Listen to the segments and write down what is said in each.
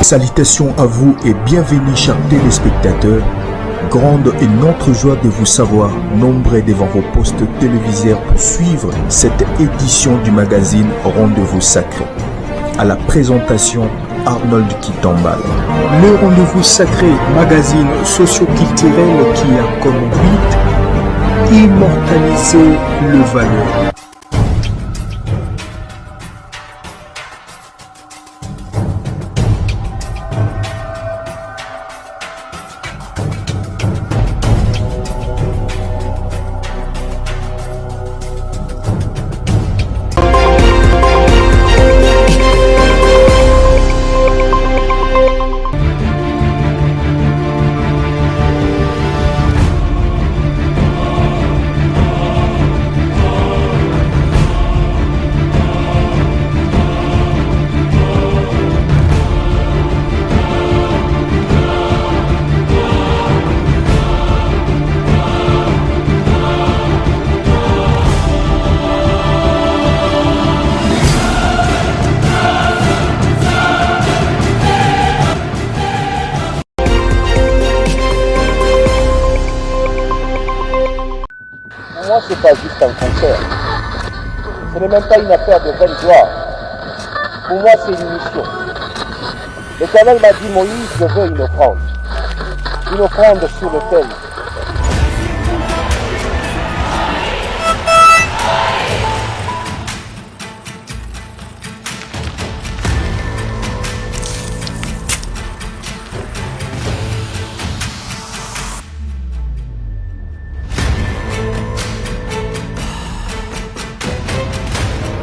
Salutations à vous et bienvenue chers téléspectateurs. Grande est notre joie de vous savoir nombreux devant vos postes téléviseurs pour suivre cette édition du magazine Rendez-vous Sacré. À la présentation, Arnold Kitambal. Le Rendez-vous Sacré, magazine socio-culturel qui a comme but immortaliser le valeur. Pour moi, c'est pas juste un concert. Ce n'est même pas une affaire de vaine gloire. Pour moi, c'est une mission. L'Éternel m'a dit, Moïse, je veux une offrande. Une offrande sur l'autel.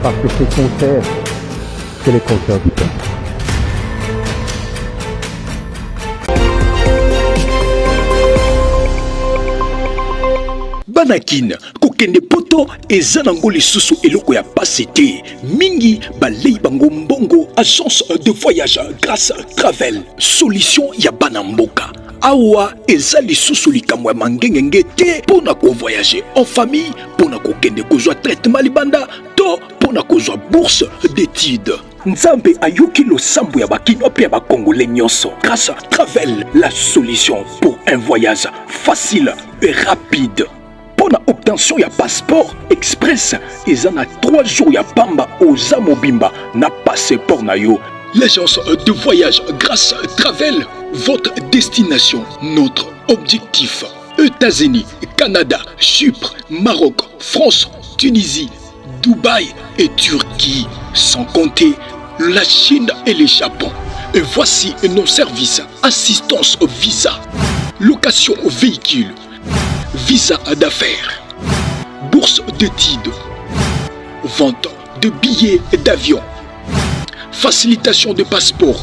Parce que ces concerts, c'est les concerts du peuple. Banakin, kokende poto eza nango lisusu eloko ya pasete mingi balei bango mbongo agence de voyage grâce travel solution ya banamboka awa eza lisusu likambo ya mangengenge te pona ko voyager en famille pona kokende kozwa traitement libanda to pona kozwa bourse d'études. Nzambe ayoki losambo ya bakino pe ya bakongolais nyonso. Grâce travel la solution pour un voyage facile et rapide. Pour l'obtention ya passeport express eza na 3 jours ya pamba oza mobimba na passeport na yo. L'agence de voyage grâce travel, votre destination, notre objectif. États-Unis, Canada, Chypre, Maroc, France, Tunisie, Dubaï et Turquie, sans compter la Chine et le Japon. Et voici nos services: assistance au visa, location au véhicule, visa d'affaires, bourse d'études, vente de billets d'avion, facilitation de passeport,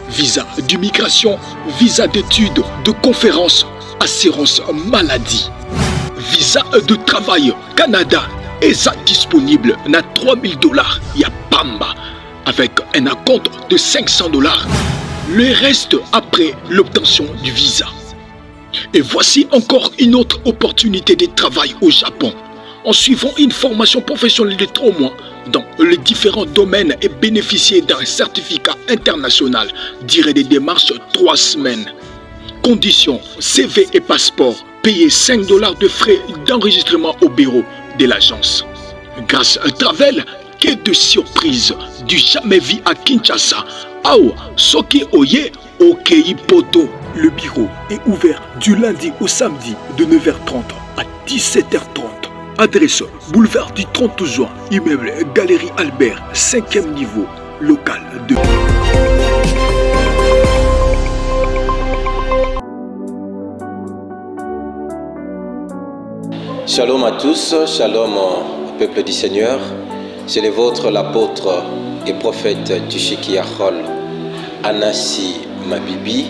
visa d'immigration, visa d'études, de conférence, assurance maladie, visa de travail. Canada est disponible na $3000 ya pamba avec un acompte de $500. Le reste après l'obtention du visa. Et voici encore une autre opportunité de travail au Japon. En suivant une formation professionnelle de 3 mois dans les différents domaines et bénéficier d'un certificat international, durée des démarches 3 semaines. Conditions: CV et passeport. Payer $5 de frais d'enregistrement au bureau de l'agence. Grâce à Travel, quai de surprise du jamais vu à Kinshasa. Ao Soki Oye Okei Poto. Le bureau est ouvert du lundi au samedi de 9h30 à 17h30. Adresse: boulevard du 30 juin, immeuble Galerie Albert, 5e niveau, local 2. Shalom à tous, shalom au peuple du Seigneur. C'est le vôtre, l'apôtre et prophète Tushiki Achol, Anassi Mabibi.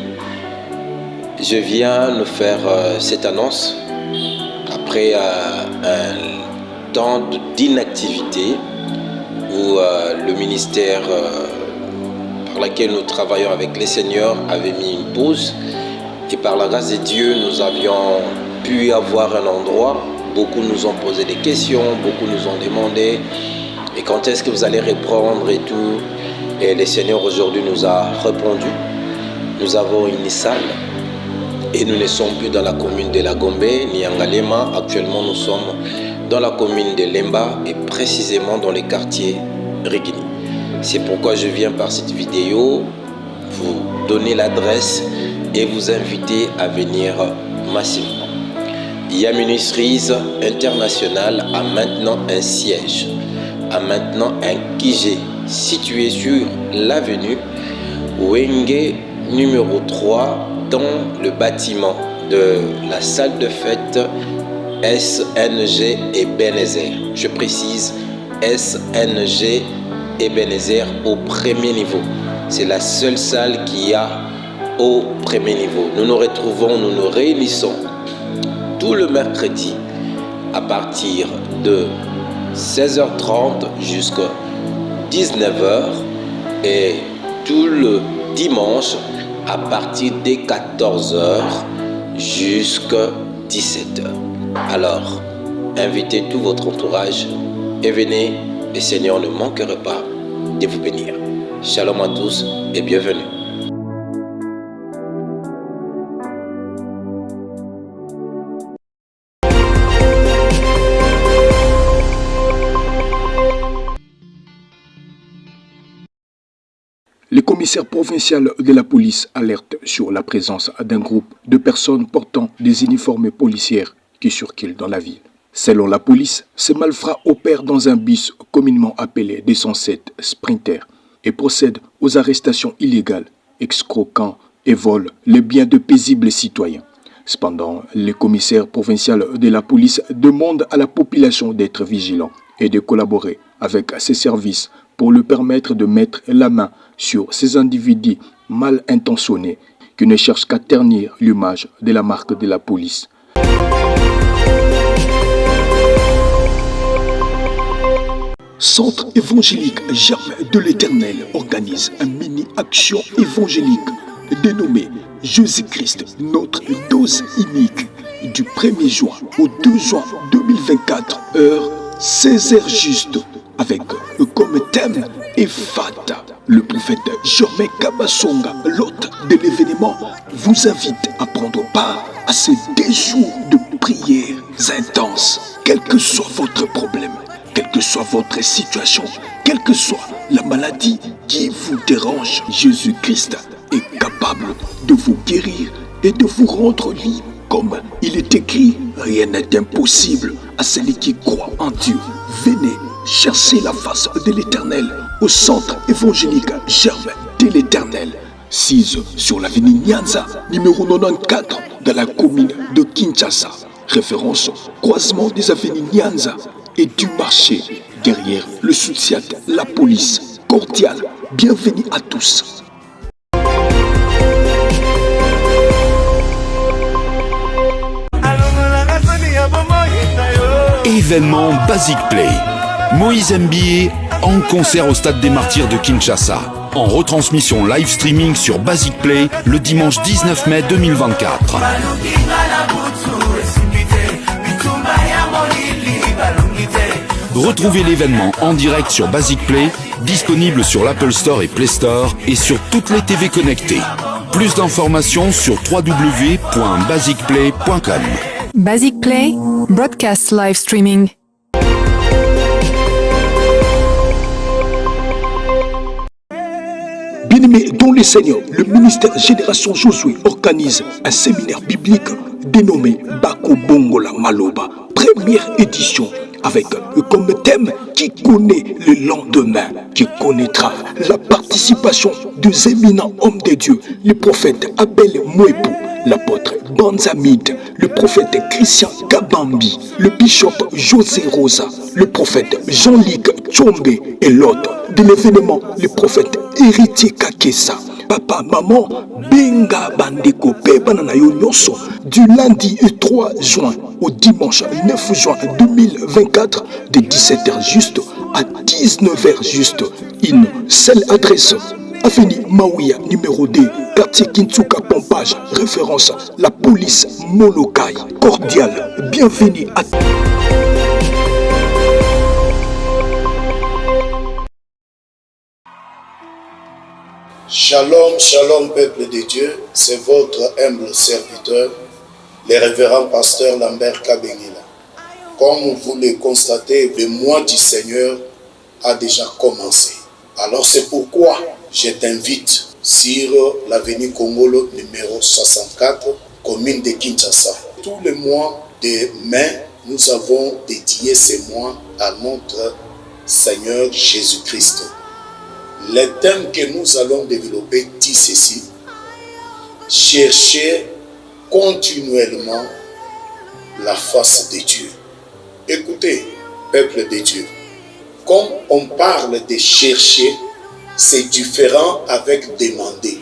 Je viens nous faire cette annonce après un temps d'inactivité où le ministère par lequel nous travaillons avec les seigneurs avait mis une pause, et par la grâce de Dieu nous avions pu avoir un endroit. Beaucoup nous ont posé des questions, beaucoup nous ont demandé et quand est-ce que vous allez reprendre et tout. Et le Seigneur aujourd'hui nous a répondu nous avons une salle et nous ne sommes plus dans la commune de La Gombe ni Angalema. Actuellement, nous sommes dans la commune de Lemba et précisément dans le quartier Rigini. C'est pourquoi je viens par cette vidéo vous donner l'adresse et vous inviter à venir massivement. Yam Ministries International a maintenant un siège, a maintenant un QG situé sur l'avenue Wenge numéro 3 dans le bâtiment de la salle de fête SNG Ebenezer. Je précise SNG Ebenezer au premier niveau. C'est la seule salle qu'il y a au premier niveau. Nous nous retrouvons, nous nous réunissons tout le mercredi à partir de 16h30 jusqu'à 19h et tout le dimanche à partir de 14h jusqu'à 17h. Alors, invitez tout votre entourage et venez, le Seigneur ne manquera pas de vous bénir. Shalom à tous et bienvenue. Le commissaire provincial de la police alerte sur la présence d'un groupe de personnes portant des uniformes policières qui circulent dans la ville. Selon la police, ces malfrats opèrent dans un bus communément appelé 207 Sprinter et procèdent aux arrestations illégales, escroquant et volent les biens de paisibles citoyens. Cependant, le commissaire provincial de la police demande à la population d'être vigilant et de collaborer avec ses services pour lui permettre de mettre la main sur ces individus mal intentionnés qui ne cherchent qu'à ternir l'image de la marque de la police. Centre évangélique Germe de l'Éternel organise une mini-action évangélique dénommée Jésus-Christ, notre dose unique, du 1er juin au 2 juin 2024, heure 16h juste, avec comme thème Ephata. Le prophète Germain Kabasonga, l'hôte de l'événement, vous invite à prendre part à ces 2 jours de prières intenses. Quel que soit votre problème, quelle que soit votre situation, quelle que soit la maladie qui vous dérange, Jésus-Christ est capable de vous guérir et de vous rendre libre. Comme il est écrit, rien n'est impossible à celui qui croit en Dieu. Venez chercher la face de l'Éternel au centre évangélique Germe de l'Éternel, 6 sur l'avenue Nyanza, numéro 94, dans la commune de Kinshasa. Référence croisement des avenues Nyanza et du marché, derrière le soutien de la police. Cordial, bienvenue à tous. Événement Basic Play. Moïse Mbie en concert au Stade des Martyrs de Kinshasa. En retransmission live streaming sur Basic Play le dimanche 19 mai 2024. Retrouvez l'événement en direct sur Basic Play, disponible sur l'Apple Store et Play Store et sur toutes les TV connectées. Plus d'informations sur www.basicplay.com. Basic Play, broadcast live streaming. Bien-aimés dans les Seigneurs, le ministère Génération Josué organise un séminaire biblique dénommé Bako Bongola Maloba, première édition, avec comme thème qui connaît le lendemain, qui connaîtra la participation des éminents hommes de Dieu, le prophète Abel Mouepou, l'apôtre Banzamid, le prophète Christian Kabambi, le bishop José Rosa, le prophète Jean-Luc Tchombe et l'autre de l'événement, le prophète Héritier Kakessa. Papa, maman, benga bandeko pe banana yo nyonso, du lundi 3 juin au dimanche 9 juin 2024, de 17h juste à 19h juste. Une seule adresse, avenue Maouia, numéro 2, quartier Kintsuka Pompage, référence la police Molokai. Cordial, bienvenue à Shalom, shalom peuple de Dieu, c'est votre humble serviteur, le révérend pasteur Lambert Kabengila. Comme vous le constatez, le mois du Seigneur a déjà commencé. Alors c'est pourquoi je t'invite sur l'avenue Congolo numéro 64, commune de Kinshasa. Tout le mois de mai, nous avons dédié ce mois à notre Seigneur Jésus-Christ. Le thème que nous allons développer dit ceci: chercher continuellement la face de Dieu. Écoutez, peuple de Dieu, comme on parle de chercher, c'est différent avec demander.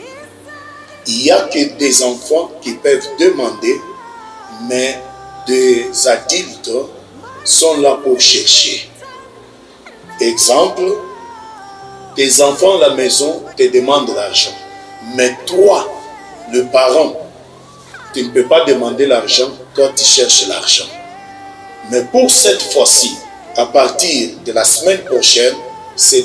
Il n'y a que des enfants qui peuvent demander, mais des adultes sont là pour chercher. Exemple, tes enfants à la maison te demandent l'argent. Mais toi, le parent, tu ne peux pas demander l'argent, toi tu cherches l'argent. Mais pour cette fois-ci, à partir de la semaine prochaine, c'est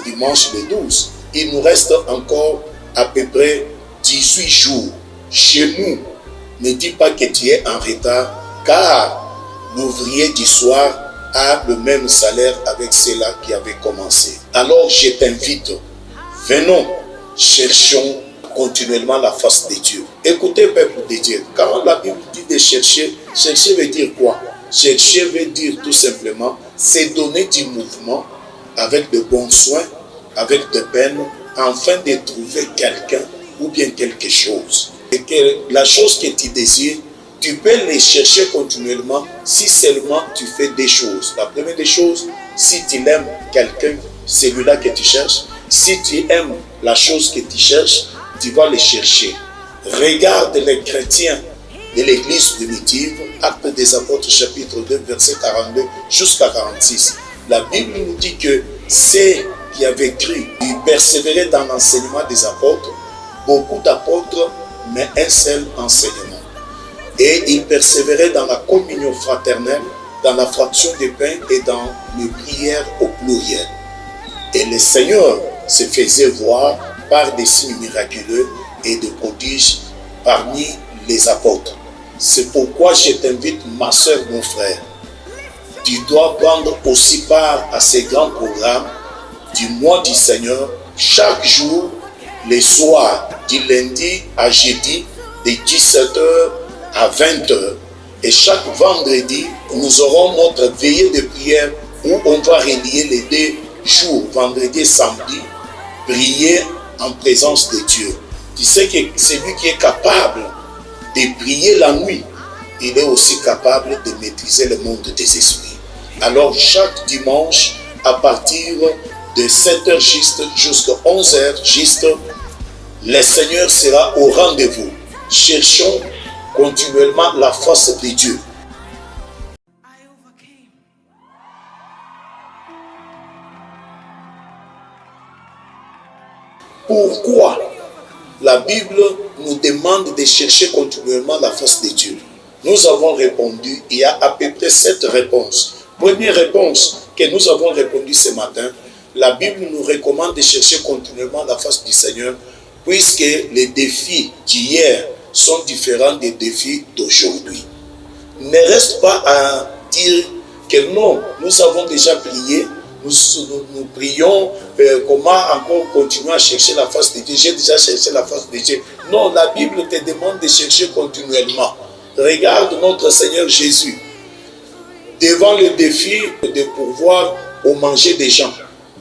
dimanche le 12. Il nous reste encore à peu près 18 jours. Chez nous, ne dis pas que tu es en retard, car l'ouvrier du soir a le même salaire avec ceux-là qui avaient commencé. Alors je t'invite, venons, cherchons continuellement la face de Dieu. Écoutez, peuple de Dieu, quand la Bible dit de chercher, chercher veut dire quoi? Chercher veut dire tout simplement, c'est donner du mouvement avec de bons soins, avec de peine, afin de trouver quelqu'un ou bien quelque chose. Et que la chose que tu désires, tu peux les chercher continuellement si seulement tu fais des choses. La première des choses, si tu aimes quelqu'un, celui-là que tu cherches, si tu aimes la chose que tu cherches, tu vas les chercher. Regarde les chrétiens de l'église primitive, Actes des Apôtres chapitre 2, verset 42 jusqu'à 46. La Bible nous dit que ceux qui avaient cru, ils persévéraient dans l'enseignement des apôtres, beaucoup d'apôtres, mais un seul enseignement. Et ils persévéraient dans la communion fraternelle, dans la fraction des pains et dans les prières au pluriel. Et le Seigneur se faisait voir par des signes miraculeux et des prodiges parmi les apôtres. C'est pourquoi je t'invite, ma soeur, mon frère, tu dois prendre aussi part à ces grands programmes du mois du Seigneur, chaque jour, les soirs, du lundi à jeudi, de 17h à 20h. Et chaque vendredi, nous aurons notre veillée de prière où on va relier les deux jours, vendredi et samedi, prier en présence de Dieu. Tu sais que celui qui est capable de prier la nuit, il est aussi capable de maîtriser le monde des esprits. Alors chaque dimanche, à partir de 7h juste jusqu'à 11h juste, le Seigneur sera au rendez-vous. Cherchons continuellement la face de Dieu. Pourquoi la Bible nous demande de chercher continuellement la face de Dieu? Nous avons répondu, il y a à peu près 7 réponses. Première réponse que nous avons répondu ce matin, la Bible nous recommande de chercher continuellement la face du Seigneur, puisque les défis d'hier sont différents des défis d'aujourd'hui. Ne reste pas à dire que non, nous avons déjà prié, nous prions, comment encore continuer à chercher la face de Dieu? J'ai déjà cherché la face de Dieu. Non, la Bible te demande de chercher continuellement. Regarde notre Seigneur Jésus. Devant le défi de pourvoir au manger des gens,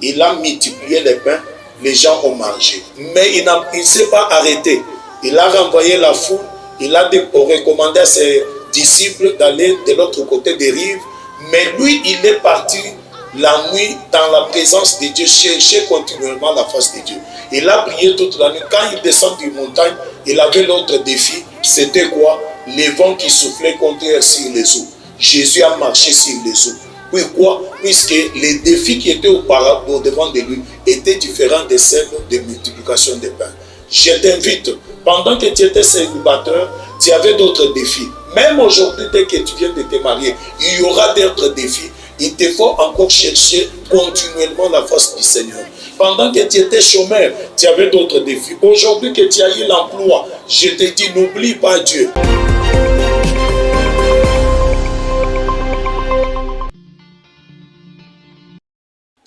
il a multiplié les pains, les gens ont mangé. Mais il ne s'est pas arrêté. Il a renvoyé la foule, il a recommandé à ses disciples d'aller de l'autre côté des rives. Mais lui, il est parti la nuit dans la présence de Dieu, chercher continuellement la face de Dieu. Il a prié toute la nuit. Quand il descend du montagne, il avait l'autre défi. C'était quoi? Les vents qui soufflaient contre sur les eaux. Jésus a marché sur les eaux. Pourquoi? Puisque les défis qui étaient auparavant au devant de lui étaient différents de celles de multiplication des pains. Je t'invite, pendant que tu étais célibataire, tu avais d'autres défis. Même aujourd'hui, dès que tu viens de te marier, il y aura d'autres défis. Il te faut encore chercher continuellement la face du Seigneur. Pendant que tu étais chômeur, tu avais d'autres défis. Aujourd'hui que tu as eu l'emploi, je te dis, n'oublie pas Dieu.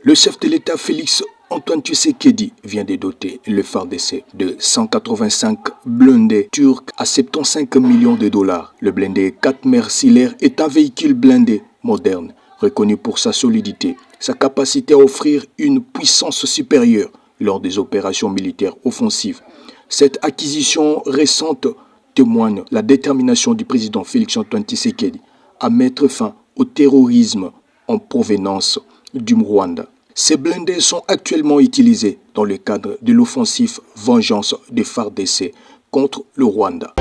Le chef de l'État Félix Antoine Tshisekedi vient de doter le FARDC de 185 blindés turcs à 75 millions de dollars. Le blindé 4 Mercilaires est un véhicule blindé moderne, reconnu pour sa solidité, sa capacité à offrir une puissance supérieure lors des opérations militaires offensives. Cette acquisition récente témoigne la détermination du président Félix Antoine Tshisekedi à mettre fin au terrorisme en provenance du Rwanda. Ces blindés sont actuellement utilisés dans le cadre de l'offensive Vengeance des FARDC contre le Rwanda.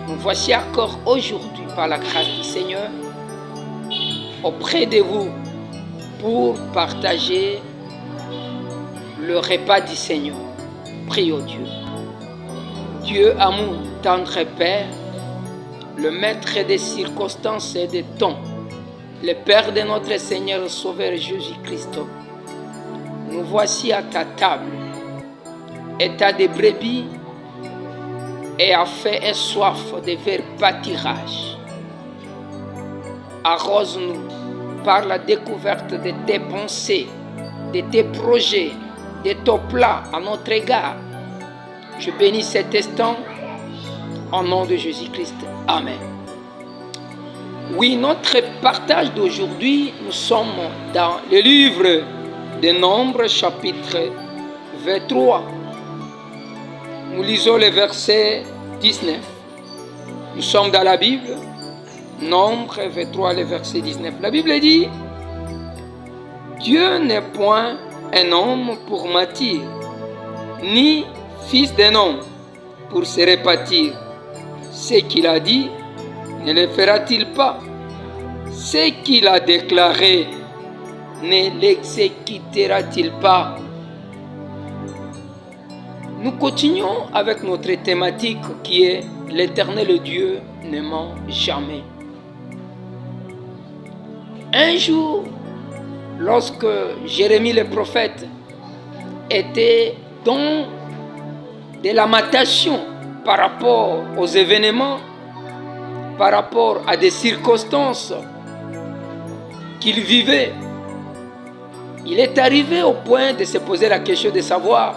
Nous voici encore aujourd'hui par la grâce du Seigneur auprès de vous pour partager le repas du Seigneur. Prions Dieu. Dieu amour, tendre Père, le maître des circonstances et des temps, le Père de notre Seigneur Sauveur Jésus-Christ, nous voici à ta table, état de brebis, et a fait et soif de vers pâturage. Arrose-nous par la découverte de tes pensées, de tes projets, de ton plan à notre égard. Je bénis cet instant au nom de Jésus-Christ. Amen. Oui, notre partage d'aujourd'hui, nous sommes dans le livre des Nombres, chapitre 23. Nous lisons le verset 19. Nous sommes dans la Bible, Nombre 23, le verset 19. La Bible dit, Dieu n'est point un homme pour mentir, ni fils d'un homme pour se répartir. Ce qu'il a dit, ne le fera-t-il pas? Ce qu'il a déclaré, ne l'exécutera-t-il pas? Nous continuons avec notre thématique qui est l'Éternel Dieu ne ment jamais. Un jour, lorsque Jérémie le prophète était dans de la lamentation par rapport aux événements, par rapport à des circonstances qu'il vivait, il est arrivé au point de se poser la question de savoir,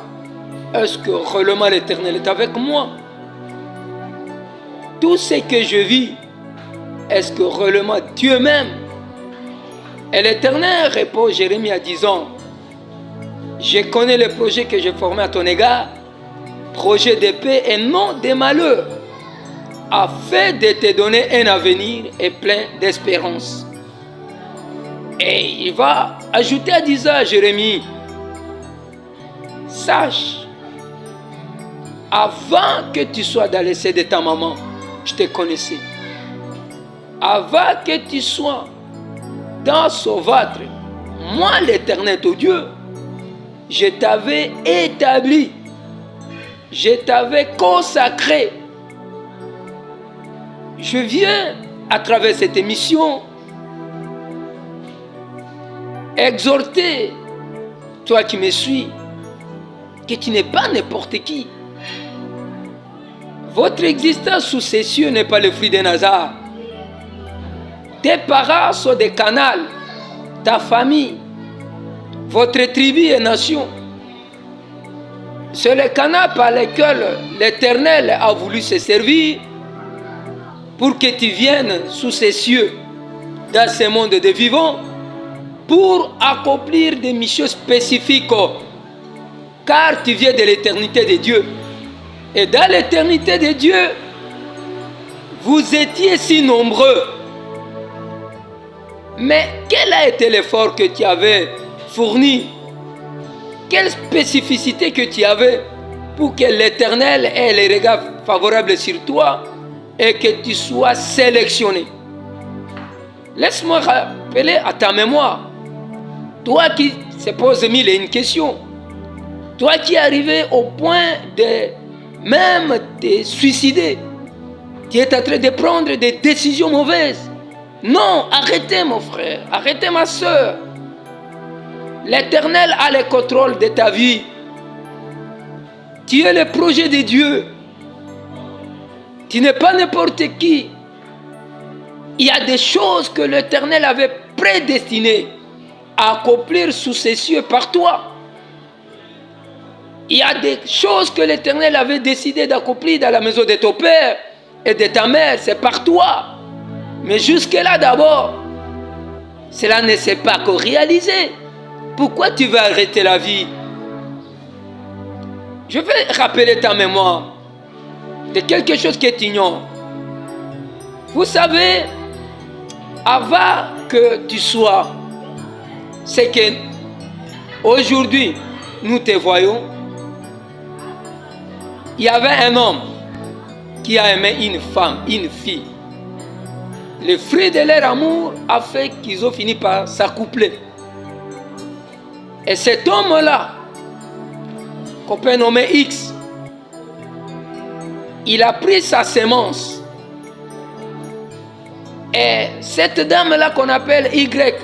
est-ce que réellement l'Éternel est avec moi? Tout ce que je vis, est-ce que réellement Dieu m'aime? Et l'Éternel répond Jérémie en disant, je connais les projets que j'ai formés à ton égard, projet de paix et non de malheur, afin de te donner un avenir et plein d'espérance. Et il va ajouter à disant à Jérémie, sache, avant que tu sois dans le sein de ta maman, je te connaissais. Avant que tu sois dans son ventre, moi l'Éternel ton Dieu, je t'avais établi, je t'avais consacré. Je viens à travers cette émission exhorter toi qui me suis que tu n'es pas n'importe qui. Votre existence sous ces cieux n'est pas le fruit d'un hasard. Tes parents sont des canals, ta famille, votre tribu et nation. C'est le canal par lequel l'Éternel a voulu se servir pour que tu viennes sous ces cieux, dans ce monde de vivants, pour accomplir des missions spécifiques, car tu viens de l'éternité de Dieu. Et dans l'éternité de Dieu, vous étiez si nombreux. Mais quel a été l'effort que tu avais fourni? Quelle spécificité que tu avais pour que l'Éternel ait les regards favorables sur toi et que tu sois sélectionné? Laisse-moi rappeler à ta mémoire, toi qui se poses mille et une questions, toi qui es arrivé au point de même te suicider, tu es en train de prendre des décisions mauvaises, Non, arrêtez mon frère, arrêtez ma soeur. L'Éternel a le contrôle de ta vie. Tu es le projet de Dieu. Tu n'es pas n'importe qui. Il y a des choses que l'Éternel avait prédestinées à accomplir sous ses cieux par toi. Il y a des choses que l'Éternel avait décidé d'accomplir dans la maison de ton père et de ta mère, c'est par toi. Mais jusque-là d'abord, cela ne s'est pas encore réalisé. Pourquoi tu veux arrêter la vie? Je vais rappeler ta mémoire de quelque chose que tu ignores. Vous savez, avant que tu sois, c'est que aujourd'hui, nous te voyons, il y avait un homme qui a aimé une femme, une fille. Le fruit de leur amour a fait qu'ils ont fini par s'accoupler. Et cet homme-là, qu'on peut nommer X, il a pris sa sémence. Et cette dame-là qu'on appelle Y,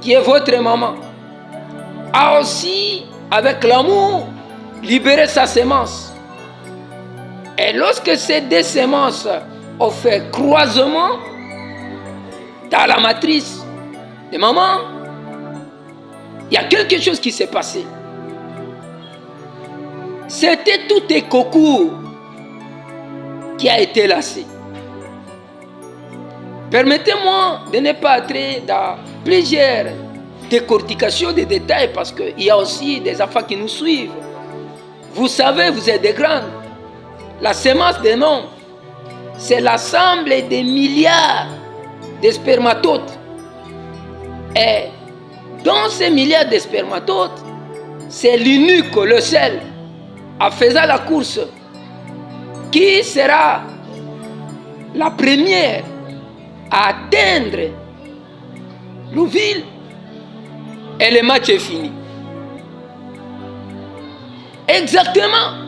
qui est votre maman, a aussi, avec l'amour, libéré sa sémence. Et lorsque ces deux sémences ont fait croisement dans la matrice de maman, il y a quelque chose qui s'est passé. C'était tout un concours qui a été lassé. Permettez-moi de ne pas entrer dans plusieurs décortications des détails parce qu'il y a aussi des enfants qui nous suivent. Vous savez, vous êtes des grands. La sémence d'un homme, c'est l'ensemble des milliards de spermatodes. Et dans ces milliards de spermatodes, c'est l'unique, le seul, en faisant la course, qui sera la première à atteindre l'ovule et le match est fini. Exactement.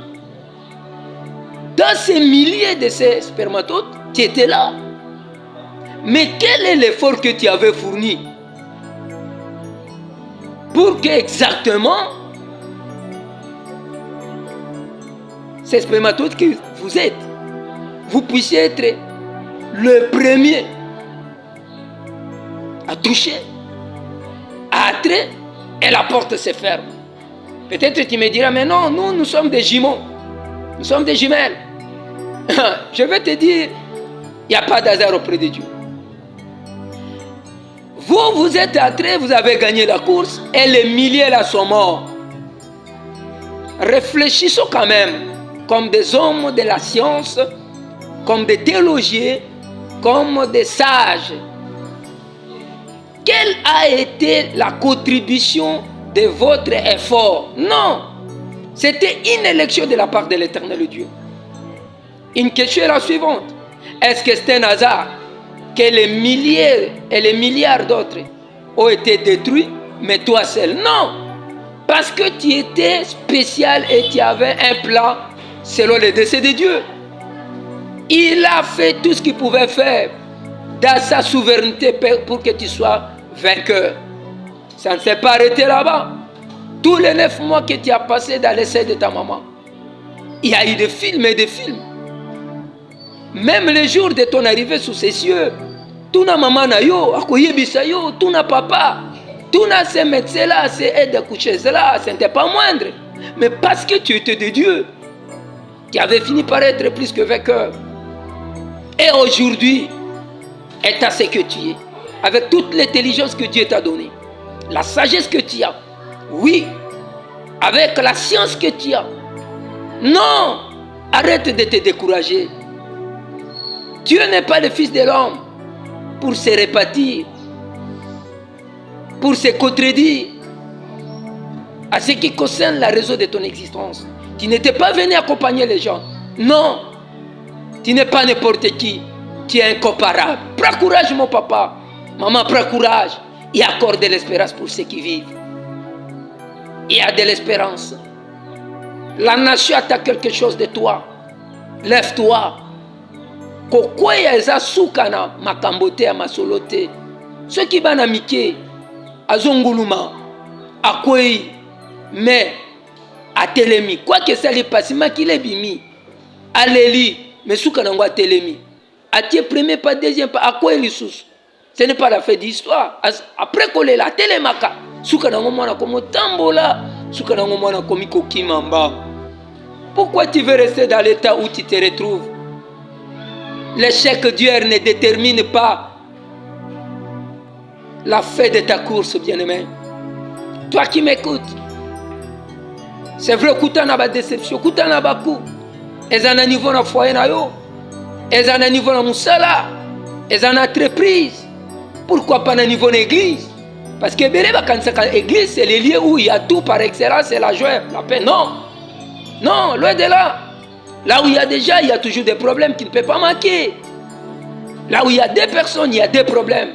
Dans ces milliers de ces spermatodes, tu étais là. Mais quel est l'effort que tu avais fourni pour que exactement ces spermatodes que vous êtes, vous puissiez être le premier à toucher, à entrer, et la porte se ferme. Peut-être tu me diras, mais non, nous sommes des jumeaux. Nous sommes des jumelles. Je vais te dire, il n'y a pas d'hasard auprès de Dieu. Vous êtes entrés, vous avez gagné la course et les milliers là sont morts. Réfléchissons quand même comme des hommes de la science, comme des théologiens, comme des sages. Quelle a été la contribution de votre effort? Non, c'était une élection de la part de l'Éternel Dieu. Une question est la suivante. Est-ce que c'est un hasard que les milliers et les milliards d'autres ont été détruits, mais toi seul? Non, parce que tu étais spécial et tu avais un plan selon le dessein de Dieu. Il a fait tout ce qu'il pouvait faire dans sa souveraineté pour que tu sois vainqueur. Ça ne s'est pas arrêté là-bas. Tous les 9 mois que tu as passé dans l'essai de ta maman, il y a eu des films et des films. Même le jour de ton arrivée sous ses cieux, tout na maman na yo, akoyebisa yo, tout na papa, tout na ces médecins-là, ces aides-coucheuses-là, ce n'était pas moindre. Mais parce que tu étais de Dieu, qui avait fini par être plus que vainqueur. Et aujourd'hui, étant ce que tu es, avec toute l'intelligence que Dieu t'a donnée, la sagesse que tu as, oui, avec la science que tu as, non, arrête de te décourager. Dieu n'est pas le Fils de l'homme pour se répartir, pour se contredire à ce qui concerne la raison de ton existence. Tu n'étais pas venu accompagner les gens. Non, tu n'es pas n'importe qui. Tu es incomparable. Prends courage, mon papa. Maman, prends courage et accorde de l'espérance pour ceux qui vivent. Il y a de l'espérance. La nation attend quelque chose de toi. Lève-toi. kokweya eza suka na makambo te ya masolo te. Soki bana mike azonguluma akwei mais atelemi quoi que ça li pasima kile bimi aleli mais suka nango atelemi atie premier pas deuxième pas akwei lisusu. Ce n'est pas la fin d'histoire. Après kolela telemaka suka nango mwana komo tambola suka nango mwana komi kokimamba. Pourquoi tu veux rester dans l'état où tu te retrouves? L'échec d'hier ne détermine pas la fin de ta course, bien-aimé. Toi qui m'écoutes, c'est vrai que tu as une déception, tu as un coup. Et tu as un niveau dans le foyer, et tu as un niveau dans le musala, et tu as une entreprise. Pourquoi pas un niveau dans l'église? Parce que l'église, c'est le lieu où il y a tout par excellence, c'est la joie, la paix. Non, non, loin de là. Là où il y a déjà, il y a toujours des problèmes qui ne peuvent pas manquer. Là où il y a des personnes, il y a des problèmes.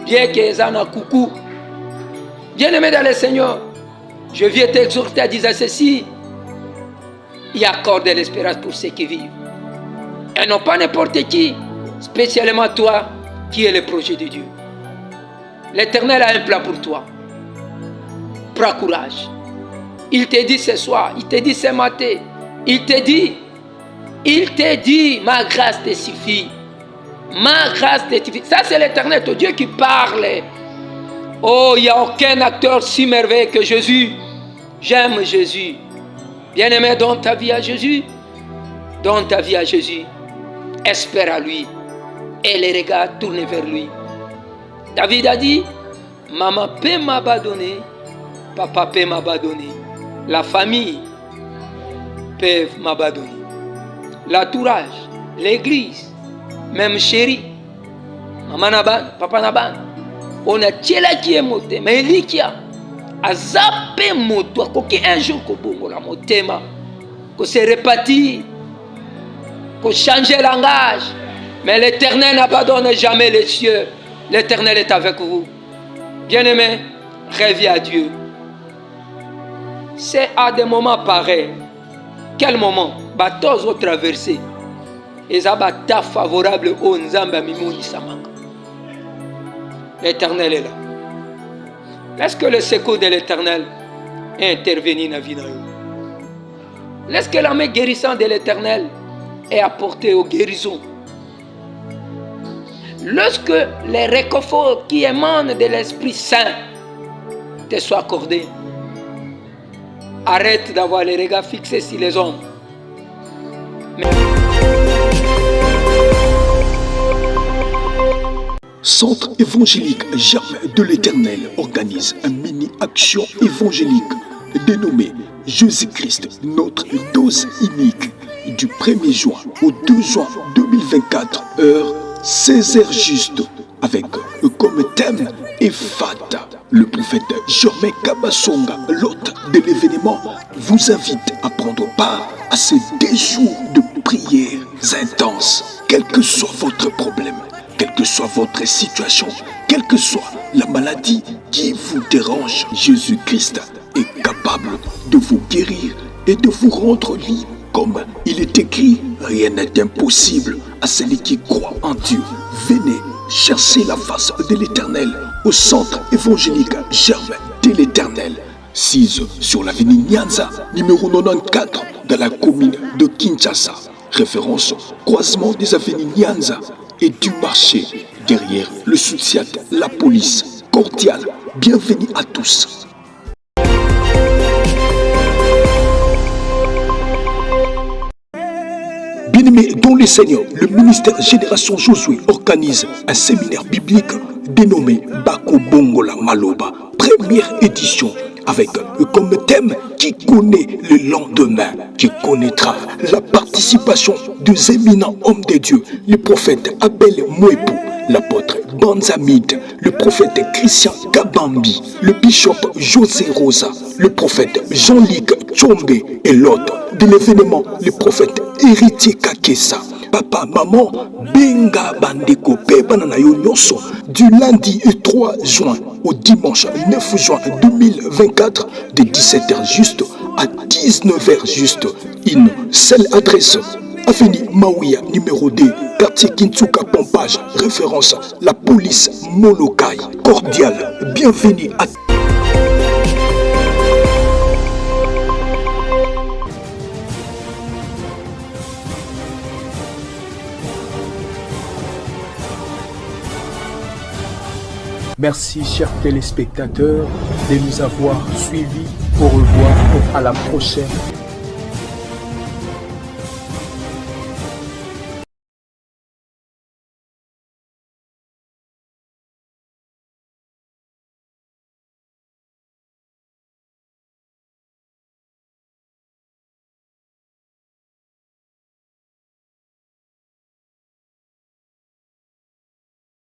Bien que ça n'a coucou. Bien-aimé dans le Seigneur, je viens t'exhorter à dire ceci. Il accorde de l'espérance pour ceux qui vivent. Et non pas n'importe qui, spécialement toi, qui est le projet de Dieu. L'Éternel a un plan pour toi. Prends courage. Il te dit ce soir, il te dit ce matin, il te dit, ma grâce te suffit. Ma grâce te suffit. Ça, c'est l'Éternel, ton Dieu qui parle. Oh, il n'y a aucun acteur si merveilleux que Jésus. J'aime Jésus. Bien-aimé, donne ta vie à Jésus. Donne ta vie à Jésus. Espère à lui. Et les regards tournés vers lui. David a dit, maman peut m'abandonner, papa peut m'abandonner, la famille peut m'abandonner, l'entourage, l'église, même chérie, maman naban, papa naban, on a tchela qui est moté, mais il y a zappé moto, un jour qu'on bongo la motema, qu'on se répartit, qu'on change le langage, mais l'Éternel n'abandonne jamais les cieux. L'Éternel est avec vous. Bien-aimé, rêvez à Dieu. C'est à des moments pareils. Quel moment? Bateaux ont traversé. Et ça bata favorable au Nzamba Mimouni Samaka. L'Éternel est là. Est-ce que le secours de l'Éternel est intervenu dans la vie de nous? Est-ce que la main guérissante de l'Éternel est apportée aux guérisons? Lorsque les réconforts qui émanent de l'Esprit Saint te soient accordés, arrête d'avoir les regards fixés sur les hommes. Centre évangélique Germe de l'Éternel organise une mini-action évangélique dénommée Jésus-Christ, notre dose unique, du 1er juin au 2 juin 2024, heure 16h juste, avec comme thème Ephata. Le prophète Jormé Kabasonga, l'hôte de l'événement, vous invite à prendre part à ces 2 jours de prières intenses. Quel que soit votre problème, quelle que soit votre situation, quelle que soit la maladie qui vous dérange, Jésus-Christ est capable de vous guérir et de vous rendre libre. Comme il est écrit, rien n'est impossible à celui qui croit en Dieu. Venez chercher la face de l'Éternel au centre évangélique Germe de l'Éternel, 6 sur l'avenue Nyanza, numéro 94, dans la commune de Kinshasa. Référence croisement des avenues Nyanza et du marché, derrière le soutien de la police. Cordial, bienvenue à tous. Bien-aimé dans les Seigneurs, le ministère Génération Josué organise un séminaire biblique dénommé Bako Bongola Maloba, première édition, avec comme thème qui connaît le lendemain, qui connaîtra la participation des éminents hommes de Dieu, le prophète Abel Mouepou, l'apôtre Banzamid, le prophète Christian Kabambi, le bishop José Rosa, le prophète Jean-Luc Tchombe et l'autre de l'événement, le prophète Héritier Kakessa. Papa, maman, benga bandeko pe banana yo nyonso, du lundi 3 juin au dimanche 9 juin 2024, de 17h juste à 19h juste. Une seule adresse, avenue Maouia, numéro 2, quartier Kintsuka Pompage, référence la police Molokai. Cordial, bienvenue à Merci chers téléspectateurs de nous avoir suivis. Au revoir et à la prochaine.